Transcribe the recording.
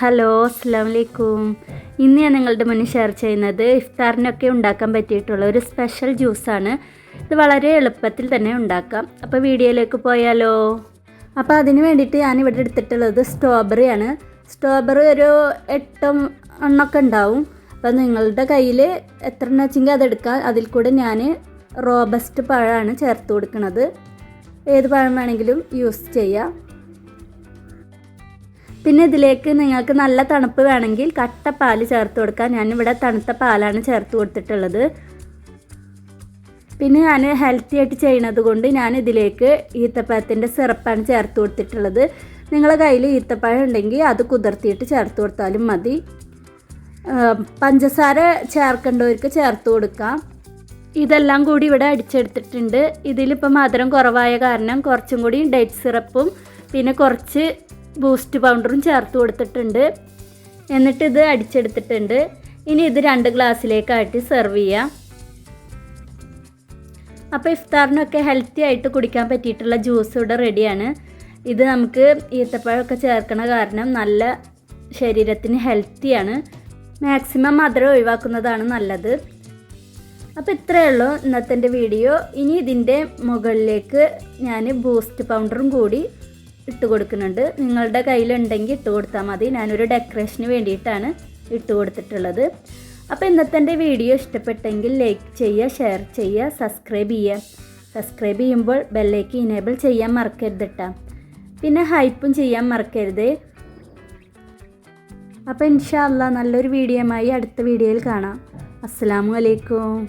Hello അസ്സലാമു അലൈക്കും. ഇന്ന് ഞാൻ നിങ്ങളുടെ മുന്നിൽ ഷെയർ ചെയ്യുന്നത് ഇഫ്താറിനൊക്കെ ഉണ്ടാക്കാൻ പറ്റിയിട്ടുള്ള ഒരു സ്പെഷ്യൽ ജ്യൂസാണ്. ഇത് വളരെ എളുപ്പത്തിൽ തന്നെ ഉണ്ടാക്കാം. അപ്പോൾ വീഡിയോയിലേക്ക് പോയാലോ. അപ്പോൾ അതിന് വേണ്ടിയിട്ട് ഞാനിവിടെ എടുത്തിട്ടുള്ളത് സ്ട്രോബെറിയാണ്. സ്ട്രോബെറി ഒരു 8 എണ്ണമൊക്കെ ഉണ്ടാവും. അപ്പോൾ നിങ്ങളുടെ കയ്യിൽ എത്ര എണ്ണം വെച്ചെങ്കിൽ അതെടുക്കാം. അതിൽ കൂടെ ഞാൻ റോബസ്റ്റ് പഴമാണ് ചേർത്ത് കൊടുക്കുന്നത്. ഏത് പഴം വേണമെങ്കിലും യൂസ് ചെയ്യാം. പിന്നെ ഇതിലേക്ക് നിങ്ങൾക്ക് നല്ല തണുപ്പ് വേണമെങ്കിൽ കട്ട പാല് ചേർത്ത് കൊടുക്കാം. ഞാനിവിടെ തണുത്ത പാലാണ് ചേർത്ത് കൊടുത്തിട്ടുള്ളത്. പിന്നെ ഞാൻ ഹെൽത്തി ആയിട്ട് ചെയ്യുന്നത് കൊണ്ട് ഞാൻ ഇതിലേക്ക് ഈത്തപ്പഴത്തിൻ്റെ സിറപ്പാണ് ചേർത്ത് കൊടുത്തിട്ടുള്ളത്. നിങ്ങളുടെ കയ്യിൽ ഈത്തപ്പഴം ഉണ്ടെങ്കിൽ അത് കുതിർത്തിയിട്ട് ചേർത്ത് കൊടുത്താലും മതി. പഞ്ചസാര ചേർക്കേണ്ടവർക്ക് ചേർത്ത് കൊടുക്കാം. ഇതെല്ലാം കൂടി ഇവിടെ അടിച്ചെടുത്തിട്ടുണ്ട്. ഇതിലിപ്പോൾ മധുരം കുറവായ കാരണം കുറച്ചും കൂടി ഡേറ്റ് സിറപ്പും പിന്നെ കുറച്ച് ബൂസ്റ്റ് പൗഡറും ചേർത്ത് കൊടുത്തിട്ടുണ്ട്. എന്നിട്ട് ഇത് അടിച്ചെടുത്തിട്ടുണ്ട്. ഇനി ഇത് 2 ഗ്ലാസ്സിലേക്കായിട്ട് സെർവ് ചെയ്യാം. അപ്പോൾ ഇഫ്താറിനൊക്കെ ഹെൽത്തി ആയിട്ട് കുടിക്കാൻ പറ്റിയിട്ടുള്ള ജ്യൂസ് ഇവിടെ റെഡിയാണ്. ഇത് നമുക്ക് ഈത്തപ്പഴമൊക്കെ ചേർക്കണ കാരണം നല്ല ശരീരത്തിന് ഹെൽത്തിയാണ്. മാക്സിമം മധുരം ഒഴിവാക്കുന്നതാണ് നല്ലത്. അപ്പോൾ ഇത്രയേ ഉള്ളൂ ഇന്നത്തെ വീഡിയോ. ഇനി ഇതിൻ്റെ മുകളിലേക്ക് ഞാൻ ബൂസ്റ്റ് പൗഡറും കൂടി ഇട്ട് കൊടുക്കുന്നുണ്ട്. നിങ്ങളുടെ കയ്യിലുണ്ടെങ്കിൽ ഇട്ട് കൊടുത്താൽ മതി. ഞാനൊരു ഡെക്കറേഷന് വേണ്ടിയിട്ടാണ് ഇട്ട് കൊടുത്തിട്ടുള്ളത്. അപ്പോൾ ഇന്നത്തെ വീഡിയോ ഇഷ്ടപ്പെട്ടെങ്കിൽ ലൈക്ക് ചെയ്യുക, ഷെയർ ചെയ്യുക, സബ്സ്ക്രൈബ് ചെയ്യുക. സബ്സ്ക്രൈബ് ചെയ്യുമ്പോൾ ബെല്ലേക്ക് ഇനേബിൾ ചെയ്യാൻ മറക്കരുത് കേട്ടോ. പിന്നെ ഹൈപ്പും ചെയ്യാൻ മറക്കരുത്. അപ്പോൾ ഇൻഷാ അല്ലാഹ് നല്ലൊരു വീഡിയോയുമായി അടുത്ത വീഡിയോയിൽ കാണാം. അസ്സലാമു അലൈക്കും.